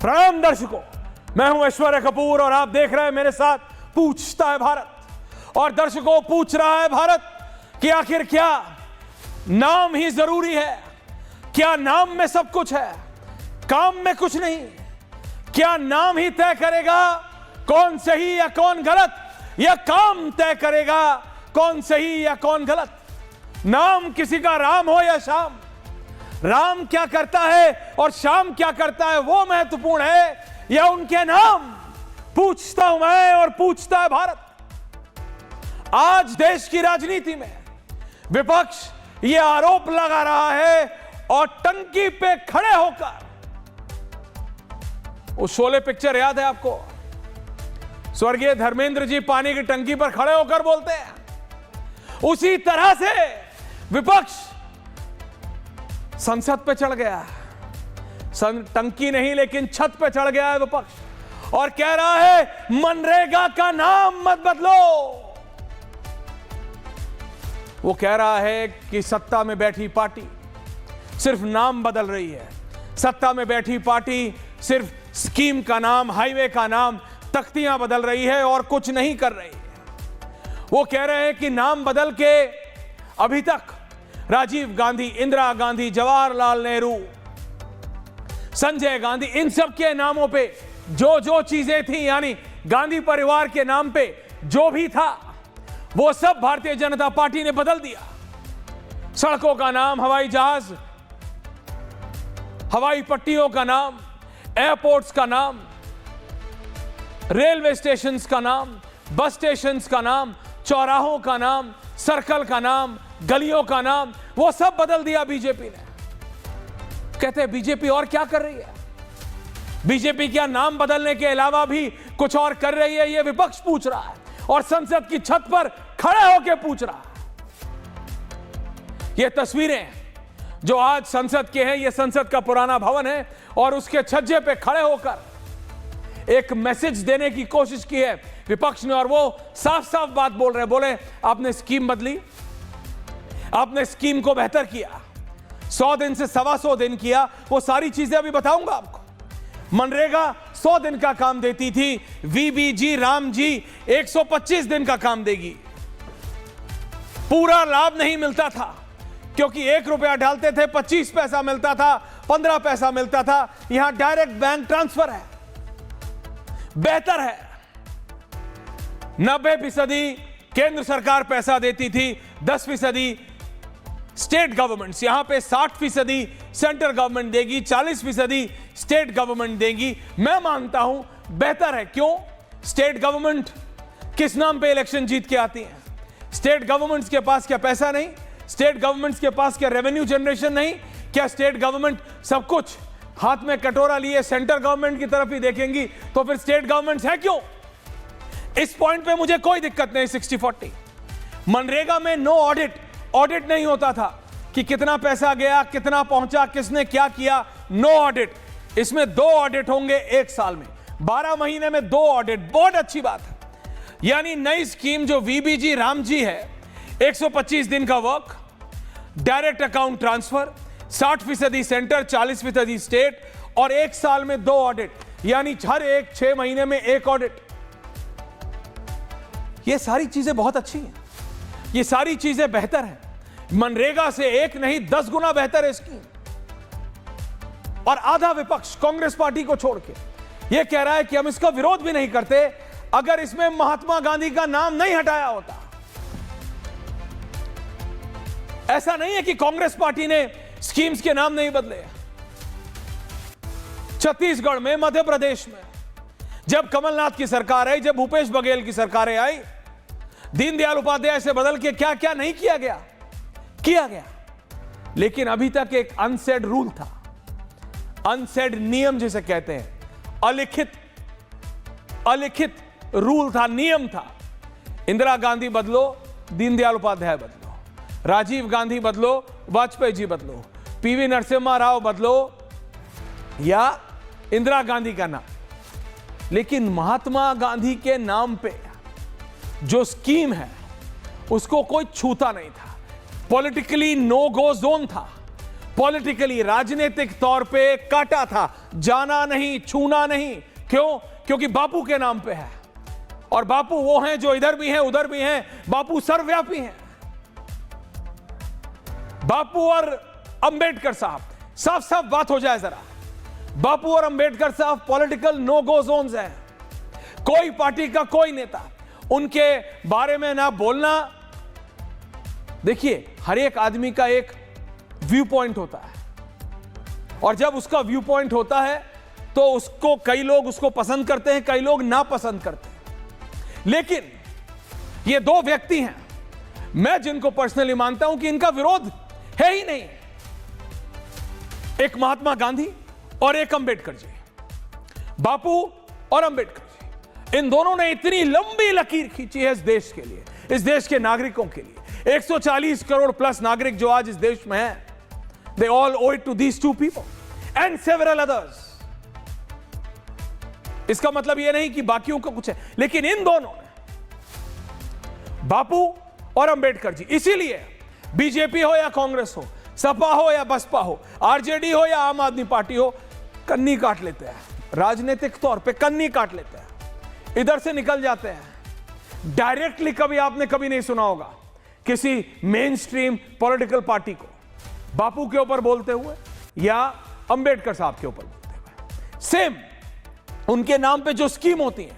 प्रणाम दर्शकों, मैं हूं ऐश्वर्या कपूर और आप देख रहे हैं मेरे साथ पूछता है भारत। और दर्शकों, पूछ रहा है भारत कि आखिर क्या नाम ही जरूरी है? क्या नाम में सब कुछ है, काम में कुछ नहीं? क्या नाम ही तय करेगा कौन सही या कौन गलत, या काम तय करेगा कौन सही या कौन गलत? नाम किसी का राम हो या श्याम, राम क्या करता है और श्याम क्या करता है वो महत्वपूर्ण है, या उनके नाम? पूछता हूं मैं और पूछता है भारत। आज देश की राजनीति में विपक्ष ये आरोप लगा रहा है और टंकी पे खड़े होकर, वो शोले पिक्चर याद है आपको? स्वर्गीय धर्मेंद्र जी पानी की टंकी पर खड़े होकर बोलते हैं, उसी तरह से विपक्ष संसद पे चढ़ गया है। टंकी नहीं लेकिन छत पे चढ़ गया है विपक्ष और कह रहा है मनरेगा का नाम मत बदलो। वो कह रहा है कि सत्ता में बैठी पार्टी सिर्फ नाम बदल रही है, सत्ता में बैठी पार्टी सिर्फ स्कीम का नाम, हाईवे का नाम, तख्तियां बदल रही है और कुछ नहीं कर रही है। वो कह रहे हैं कि नाम बदल के अभी तक राजीव गांधी, इंदिरा गांधी, जवाहरलाल नेहरू, संजय गांधी, इन सब के नामों पे जो जो चीजें थी, यानी गांधी परिवार के नाम पे जो भी था वो सब भारतीय जनता पार्टी ने बदल दिया। सड़कों का नाम हवाई जहाज, हवाई पट्टियों का नाम, एयरपोर्ट्स का नाम, रेलवे स्टेशंस का नाम, बस स्टेशंस का नाम, चौराहों का नाम, सर्कल का नाम, गलियों का नाम, वो सब बदल दिया बीजेपी ने। कहते हैं बीजेपी और क्या कर रही है? बीजेपी क्या नाम बदलने के अलावा भी कुछ और कर रही है? ये विपक्ष पूछ रहा है और संसद की छत पर खड़े होकर पूछ रहा है। ये तस्वीरें जो आज संसद के हैं, ये संसद का पुराना भवन है और उसके छज्जे पे खड़े होकर एक मैसेज देने की कोशिश की है विपक्ष ने, और वो साफ साफ बात बोल रहे हैं। बोले आपने स्कीम बदली, आपने स्कीम को बेहतर किया, 100 दिन से 125 दिन किया, वो सारी चीजें अभी बताऊंगा आपको। मनरेगा 100 दिन का काम देती थी, वीबीजी राम जी 125 दिन का काम देगी। पूरा लाभ नहीं मिलता था क्योंकि 1 रुपया डालते थे 25 पैसा मिलता था, 15 पैसा मिलता था। यहां डायरेक्ट बैंक ट्रांसफर है, बेहतर है। 90% केंद्र सरकार पैसा देती थी, 10% स्टेट गवर्नमेंट्स। यहां पे 60% सेंट्रल गवर्नमेंट देगी, 40% स्टेट गवर्नमेंट देगी। मैं मानता हूं बेहतर है। क्यों? स्टेट गवर्नमेंट किस नाम पे इलेक्शन जीत के आती है? स्टेट गवर्नमेंट्स के पास क्या पैसा नहीं? स्टेट गवर्नमेंट्स के पास क्या रेवेन्यू जनरेशन नहीं? क्या स्टेट गवर्नमेंट सब कुछ हाथ में कटोरा लिए सेंट्रल गवर्नमेंट की तरफ ही देखेंगी? तो फिर स्टेट गवर्नमेंट्स है क्यों? इस पॉइंट पे मुझे कोई दिक्कत नहीं। 60-40 मनरेगा में नो ऑडिट नहीं होता था कि कितना पैसा गया, कितना पहुंचा, किसने क्या किया। No audit. इसमें 2 ऑडिट होंगे 1 साल में, 12 महीने में 2 ऑडिट। बहुत अच्छी बात है। यानी नई स्कीम जो वीबीजी राम जी है, 125 दिन का work, direct account transfer, 60% centre, 40% state, और 1 साल में 2 ऑडिट, यानी हर 6 महीने में 1 ऑडिट। ये सारी चीजें बहुत अच्छी हैं, ये सारी चीजें बेहतर हैं। मनरेगा से 1 नहीं 10 गुना बेहतर है स्कीम। और आधा विपक्ष कांग्रेस पार्टी को छोड़ के यह कह रहा है कि हम इसका विरोध भी नहीं करते अगर इसमें महात्मा गांधी का नाम नहीं हटाया होता। ऐसा नहीं है कि कांग्रेस पार्टी ने स्कीम्स के नाम नहीं बदले। छत्तीसगढ़ में, मध्य प्रदेश में जब कमलनाथ की सरकार आई, जब भूपेश बघेल की सरकारें आई, दीनदयाल उपाध्याय से बदल के क्या क्या नहीं किया गया? किया गया। लेकिन अभी तक एक अनसेड रूल था, अनसेड नियम जिसे कहते हैं, अलिखित रूल था, नियम था। इंदिरा गांधी बदलो, दीनदयाल उपाध्याय बदलो, राजीव गांधी बदलो, वाजपेयी जी बदलो, पीवी नरसिम्हा राव बदलो, या इंदिरा गांधी का नाम। लेकिन महात्मा गांधी के नाम पे जो स्कीम है उसको कोई छूता नहीं था। पॉलिटिकली नो गो जोन था। पॉलिटिकली, राजनीतिक तौर पे काटा था, जाना नहीं, छूना नहीं। क्यों? क्योंकि बापू के नाम पे है, और बापू वो हैं जो इधर भी हैं उधर भी हैं। बापू सर्वव्यापी हैं। बापू और अंबेडकर साहब, साफ साफ बात हो जाए जरा, बापू और अंबेडकर साहब पॉलिटिकल नो गो जोन्स हैं। कोई पार्टी का कोई नेता उनके बारे में ना बोलना। देखिए, हर एक आदमी का एक व्यू पॉइंट होता है, और जब उसका व्यू पॉइंट होता है तो उसको कई लोग उसको पसंद करते हैं, कई लोग नापसंद करते हैं। लेकिन ये दो व्यक्ति हैं, मैं जिनको पर्सनली मानता हूं कि इनका विरोध है ही नहीं, एक महात्मा गांधी और एक अंबेडकर जी। बापू और अंबेडकर जी, इन दोनों ने इतनी लंबी लकीर खींची है इस देश के लिए, इस देश के नागरिकों के लिए। 140 करोड़ प्लस नागरिक जो आज इस देश में हैं, they all owe it to these two people and several others. इसका मतलब यह नहीं कि बाकियों को कुछ है, लेकिन इन दोनों ने, बापू और अंबेडकर जी, इसीलिए बीजेपी हो या कांग्रेस हो, सपा हो या बसपा हो, आरजेडी हो या आम आदमी पार्टी हो, कन्नी काट लेते हैं। राजनीतिक तौर पे कन्नी काट लेते हैं, इधर से निकल जाते हैं। डायरेक्टली कभी आपने कभी नहीं सुना होगा किसी मेन स्ट्रीम पॉलिटिकल पार्टी को बापू के ऊपर बोलते हुए या अंबेडकर साहब के ऊपर बोलते हुए। सेम उनके नाम पे जो स्कीम होती है,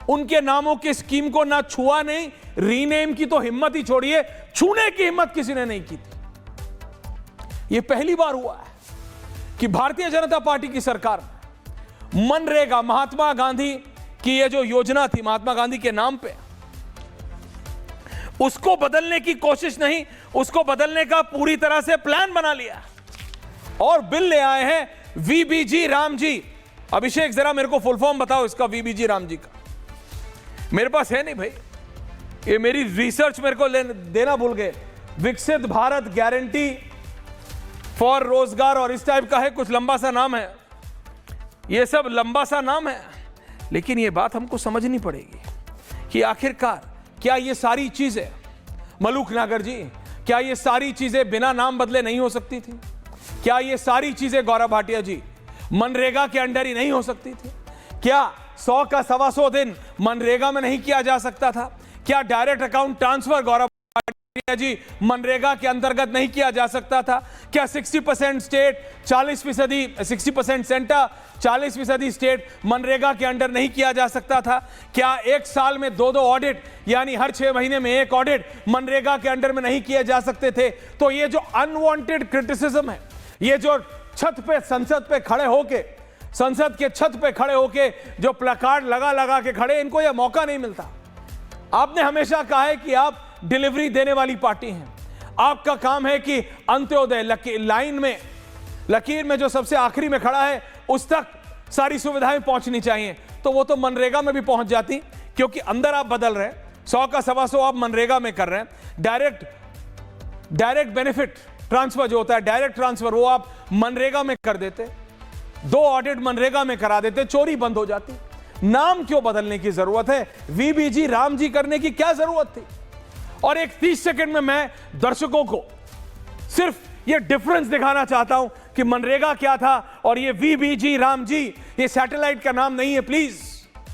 उनके नामों की स्कीम को ना छुआ नहीं, रीनेम की तो हिम्मत ही छोड़िए, छूने की हिम्मत किसी ने नहीं की थी। यह पहली बार हुआ है कि भारतीय जनता पार्टी की सरकार ने मनरेगा, महात्मा गांधी की यह जो योजना थी महात्मा गांधी के नाम पे, उसको बदलने की कोशिश नहीं, उसको बदलने का पूरी तरह से प्लान बना लिया और बिल ले आए हैं वीबीजी राम जी। अभिषेक जरा मेरे को फुल फॉर्म बताओ इसका, वीबीजी राम जी का। मेरे पास है नहीं भाई, ये मेरी रिसर्च मेरे को देना भूल गए। विकसित भारत गारंटी फॉर रोजगार और इस टाइप का है, कुछ लंबा सा नाम है, ये सब लंबा सा नाम है। लेकिन ये बात हमको समझनी पड़ेगी कि आखिरकार क्या ये सारी चीजें, मलूक नागर जी, क्या ये सारी चीजें बिना नाम बदले नहीं हो सकती थी? क्या ये सारी चीजें गौरव भाटिया जी मनरेगा के अंडर ही नहीं हो सकती थी? क्या 100 का 125 दिन मनरेगा में नहीं किया जा सकता था? क्या direct account transfer Gaurav Bhatia जी मनरेगा के अंतर्गत नहीं किया जा सकता था? क्या 60% स्टेट 40% 60% सेंटर 40% स्टेट मनरेगा के अंडर नहीं किया जा सकता था? क्या एक साल में 2-2 ऑडिट, यानी हर 6 महीने में एक ऑडिट मनरेगा के अंडर में नहीं किए जा सकते थे? तो ये जो अनवांटेड क्रिटिसिज्म है, ये जो छत पे, संसद पे खड़े होके, संसद के छत पे खड़े होके जो प्लकार्ड लगा लगा के खड़े, इनको यह मौका नहीं मिलता। आपने हमेशा कहा है कि आप डिलीवरी देने वाली पार्टी हैं, आपका काम है कि अंत्योदय लाइन में, लकीर में जो सबसे आखिरी में खड़ा है उस तक सारी सुविधाएं पहुंचनी चाहिए। तो वो तो मनरेगा में भी पहुंच जाती, क्योंकि अंदर आप बदल रहे हैं। 100 का 125 आप मनरेगा में कर रहे हैं। डायरेक्ट बेनिफिट ट्रांसफर जो होता है, डायरेक्ट ट्रांसफर, वो आप मनरेगा में कर देते, 2 ऑडिट मनरेगा में करा देते, चोरी बंद हो जाती। नाम क्यों बदलने की जरूरत है? वीबीजी राम जी करने की क्या जरूरत थी? और एक 30 सेकंड में मैं दर्शकों को सिर्फ ये डिफरेंस दिखाना चाहता हूं कि मनरेगा क्या था और ये वीबीजी राम जी, ये सैटेलाइट का नाम नहीं है प्लीज।